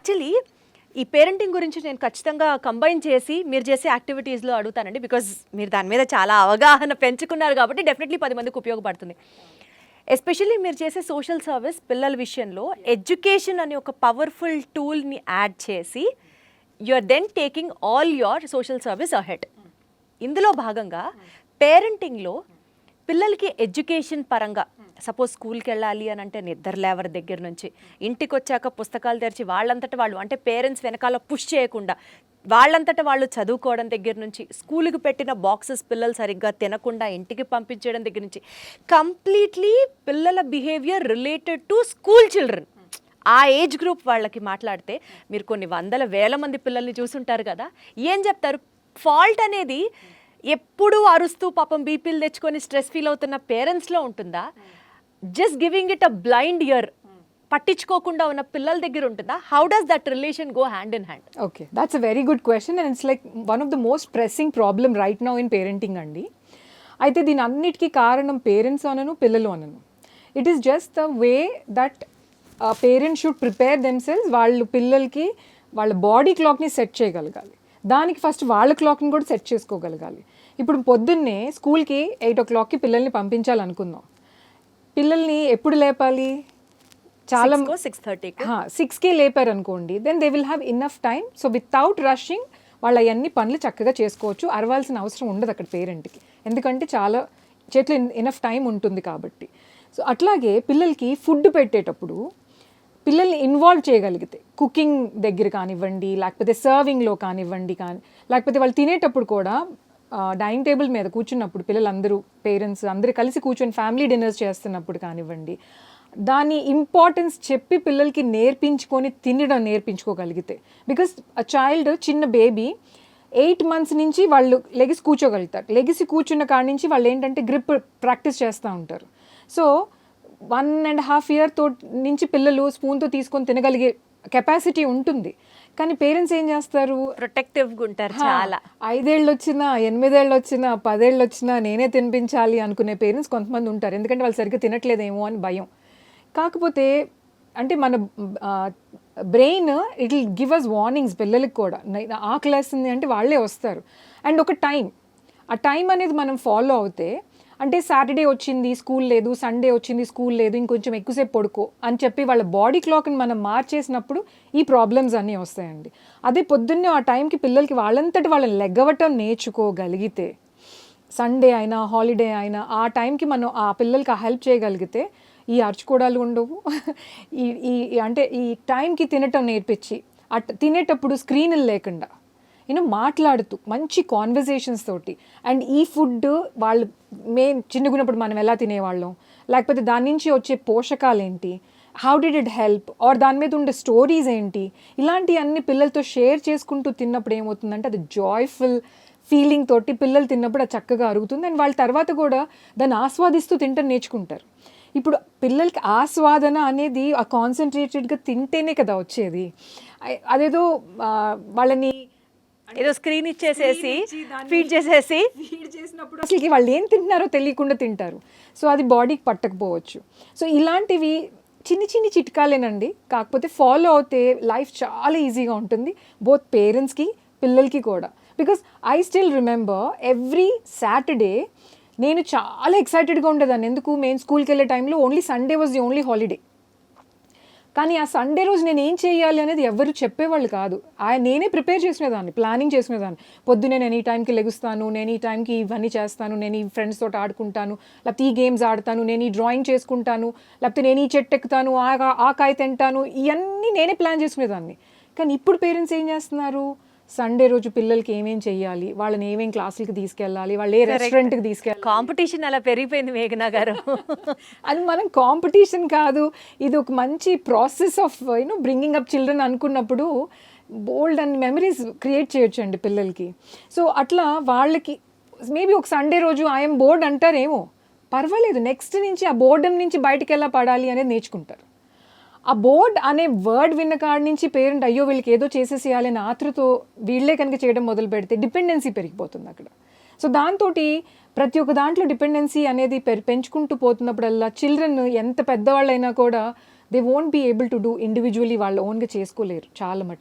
Actually ఈ parenting గురించి నేను ఖచ్చితంగా కంబైన్ చేసి మీరు చేసే యాక్టివిటీస్లో అడుగుతానండి. బికాజ్ మీరు దాని మీద చాలా అవగాహన పెంచుకున్నారు కాబట్టి డెఫినెట్లీ 10 మందికి ఉపయోగపడుతుంది. ఎస్పెషల్లీ మీరు చేసే సోషల్ సర్వీస్ పిల్లల విషయంలో ఎడ్యుకేషన్ అనే ఒక పవర్ఫుల్ టూల్ని యాడ్ చేసి you are then taking all your social service ahead. ఇందులో భాగంగా పేరెంటింగ్లో పిల్లలకి ఎడ్యుకేషన్ పరంగా సపోజ్ స్కూల్కి వెళ్ళాలి అని అంటే నిద్ర లేవర్ దగ్గర నుంచి ఇంటికి వచ్చాక పుస్తకాలు తెరిచి వాళ్ళంతట వాళ్ళు అంటే పేరెంట్స్ వెనకాల పుష్ చేయకుండా వాళ్ళంతట వాళ్ళు చదువుకోవడం దగ్గర నుంచి స్కూల్కి పెట్టిన బాక్సెస్ పిల్లలు సరిగ్గా తినకుండా ఇంటికి పంపించడం దగ్గర నుంచి కంప్లీట్లీ పిల్లల behaviour related to school children ఆ ఏజ్ గ్రూప్ వాళ్ళకి మాట్లాడితే మీరు కొన్ని వందల వేల మంది పిల్లల్ని చూసుంటారు కదా, ఏం చెప్తారు? ఫాల్ట్ అనేది ఎప్పుడూ అరుస్తూ పాపం బీపీలు తెచ్చుకొని స్ట్రెస్ ఫీల్ అవుతున్న పేరెంట్స్లో ఉంటుందా, just giving it a blind year పట్టించుకోకుండా ఉన్న పిల్లల దగ్గర ఉంటుందా? How does that relation go hand in hand? Okay, that's a very good question and it's like one of the most pressing problem right now in parenting అండి. అయితే దీని అన్నిటికీ కారణం పేరెంట్స్ అనను పిల్లలు అనను. It is just the way that parents should prepare themselves. వాళ్ళు పిల్లలకి వాళ్ళ బాడీ క్లాక్ని సెట్ చేయగలగాలి. దానికి ఫస్ట్ వాళ్ళ క్లాక్ని కూడా సెట్ చేసుకోగలగాలి. ఇప్పుడు పొద్దున్నే స్కూల్కి 8 o'clockకి పిల్లల్ని పంపించాలనుకుందాం. పిల్లల్ని ఎప్పుడు లేపాలి? చాలా 6కి లేపారు అనుకోండి, then they will have enough time. So without rushing వాళ్ళు అవన్నీ పనులు చక్కగా చేసుకోవచ్చు. అరవాల్సిన అవసరం ఉండదు అక్కడ పేరెంట్కి, ఎందుకంటే చాలా చేతిలో ఇనఫ్ టైం ఉంటుంది కాబట్టి. సో అట్లాగే పిల్లలకి ఫుడ్ పెట్టేటప్పుడు పిల్లల్ని ఇన్వాల్వ్ చేయగలిగితే కుకింగ్ దగ్గర కానివ్వండి, లేకపోతే సర్వింగ్లో కానివ్వండి, లేకపోతే వాళ్ళు తినేటప్పుడు కూడా డైనింగ్ టేబుల్ మీద కూర్చున్నప్పుడు పిల్లలందరూ పేరెంట్స్ అందరూ కలిసి కూర్చొని ఫ్యామిలీ డిన్నర్స్ చేస్తున్నప్పుడు కానివ్వండి, దాని ఇంపార్టెన్స్ చెప్పి పిల్లలకి నేర్పించుకొని తినడం నేర్పించుకోగలిగితే. బికాస్ అ చైల్డ్ చిన్న బేబీ 8 months నుంచి వాళ్ళు లెగిసి కూర్చోగలుగుతారు. లెగిసి కూర్చున్న కాడి నుంచి వాళ్ళు ఏంటంటే గ్రిప్ ప్రాక్టీస్ చేస్తూ ఉంటారు. సో 1.5 year నుంచి పిల్లలు స్పూన్తో తీసుకొని తినగలిగే కెపాసిటీ ఉంటుంది. కానీ పేరెంట్స్ ఏం చేస్తారు? ప్రొటెక్టివ్గా ఉంటారు చాలా. 5 ఏళ్ళు వచ్చినా 8 ఏళ్ళు వచ్చినా 10 ఏళ్ళు వచ్చినా నేనే తినిపించాలి అనుకునే పేరెంట్స్ కొంతమంది ఉంటారు. ఎందుకంటే వాళ్ళు సరిగ్గా తినట్లేదేమో అని భయం. కాకపోతే అంటే మన brain it will give us warnings. పిల్లలకి కూడా ఆకలేస్తుంది అంటే వాళ్ళే వస్తారు. అండ్ ఒక టైం, ఆ టైం అనేది మనం ఫాలో అవుతే, అంటే సాటర్డే వచ్చింది స్కూల్ లేదు, సండే వచ్చింది స్కూల్ లేదు, ఇంకొంచెం ఎక్కువసేపు పడుకో అని చెప్పి వాళ్ళ బాడీ క్లాక్ని మనం మార్చేసినప్పుడు ఈ ప్రాబ్లమ్స్ అన్నీ వస్తాయండి. అదే పొద్దున్నే ఆ టైంకి పిల్లలకి వాళ్ళంతటి వాళ్ళని లెగ్గవటం నేర్చుకోగలిగితే, సండే అయినా హాలిడే అయినా ఆ టైంకి మనం ఆ పిల్లలకి హెల్ప్ చేయగలిగితే ఈ అరుచుకోవడాలు ఉండవు. ఈ అంటే ఈ టైంకి తినటం నేర్పించి తినేటప్పుడు స్క్రీన్లు లేకుండా మాట్లాడుతూ మంచి కాన్వర్జేషన్స్ తోటి, అండ్ ఈ ఫుడ్ వాళ్ళు చిన్నగున్నప్పుడు మనం ఎలా తినేవాళ్ళం, లేకపోతే దాని నుంచి వచ్చే పోషకాలు ఏంటి, how did it help, or దాని మీద ఉండే స్టోరీస్ ఏంటి, ఇలాంటివన్నీ పిల్లలతో షేర్ చేసుకుంటూ తిన్నప్పుడు ఏమవుతుందంటే అది జాయ్ఫుల్ ఫీలింగ్ తోటి పిల్లలు తిన్నప్పుడు అది చక్కగా అరుగుతుంది. అండ్ వాళ్ళ తర్వాత కూడా దాన్ని ఆస్వాదిస్తూ తింటం నేర్చుకుంటారు. ఇప్పుడు పిల్లలకి ఆస్వాదన అనేది ఆ కాన్సన్ట్రేటెడ్గా తింటేనే కదా వచ్చేది. అదేదో వాళ్ళని ఏదో స్క్రీన్ ఇచ్చేసేసి ఫీడ్ చేసినప్పుడు అసలు వాళ్ళు ఏం తింటున్నారో తెలియకుండా తింటారు. సో అది బాడీకి పట్టకపోవచ్చు. సో ఇలాంటివి చిన్ని చిన్ని చిట్కాలేనండి. కాకపోతే ఫాలో అవుతే లైఫ్ చాలా ఈజీగా ఉంటుంది, బోత్ పేరెంట్స్కి పిల్లలకి కూడా. Because I still remember every Saturday నేను చాలా ఎక్సైటెడ్గా ఉండేదాన్ని. ఎందుకు? మేము స్కూల్కి వెళ్ళే టైంలో only Sunday was the only holiday. కానీ ఆ సండే రోజు నేను ఏం చేయాలి అనేది ఎవరు చెప్పేవాళ్ళు కాదు. నేనే ప్రిపేర్ చేసుకునేదాన్ని, ప్లానింగ్ చేసుకునేదాన్ని. పొద్దునే నేను ఈ టైంకి లెగుస్తాను, నేను ఈ టైంకి ఇవన్నీ చేస్తాను, నేను ఈ ఫ్రెండ్స్ తోటి ఆడుకుంటాను, లేకపోతే ఈ గేమ్స్ ఆడతాను, నేను ఈ డ్రాయింగ్ చేసుకుంటాను, లేకపోతే నేను ఈ చెట్టు ఎక్కుతాను, ఆ కాయ తింటాను, ఇవన్నీ నేనే ప్లాన్ చేసుకునేదాన్ని. కానీ ఇప్పుడు పేరెంట్స్ ఏం చేస్తున్నారు? సండే రోజు పిల్లలకి ఏమేం చెయ్యాలి, వాళ్ళని ఏమేం క్లాసులకి తీసుకెళ్ళాలి, వాళ్ళు ఏ రెస్టారెంట్కి తీసుకెళ్ళాలి, కాంపిటీషన్ అలా పెరిగిపోయింది మేఘనా గారు. అది మనం కాంపిటీషన్ కాదు, ఇది ఒక మంచి process of bringing up children అనుకున్నప్పుడు బోల్డ్ అండ్ మెమరీస్ క్రియేట్ చేయొచ్చు అండి పిల్లలకి. సో అట్లా వాళ్ళకి మేబీ ఒక సండే రోజు ఐఎమ్ బోర్డ్ అంటారేమో, పర్వాలేదు, నెక్స్ట్ నుంచి ఆ బోర్డమ్ నుంచి బయటికి ఎలా పడాలి అనేది నేర్చుకుంటారు. ఆ బోర్డ్ అనే వర్డ్ విన్న కాడి నుంచి పేరెంట్ అయ్యో వీళ్ళకి ఏదో చేసేసేయాలి అని ఆతృతో వీళ్ళే కనుక చేయడం మొదలు పెడితే డిపెండెన్సీ పెరిగిపోతుంది అక్కడ. సో దాంతో ప్రతి ఒక్క దాంట్లో డిపెండెన్సీ అనేది పెంచుకుంటూ పోతున్నప్పుడల్లా చిల్డ్రన్ ఎంత పెద్దవాళ్ళైనా కూడా they won't be able to do individually వాళ్ళ ఓన్గా చేసుకోలేరు చాలా మటుకు.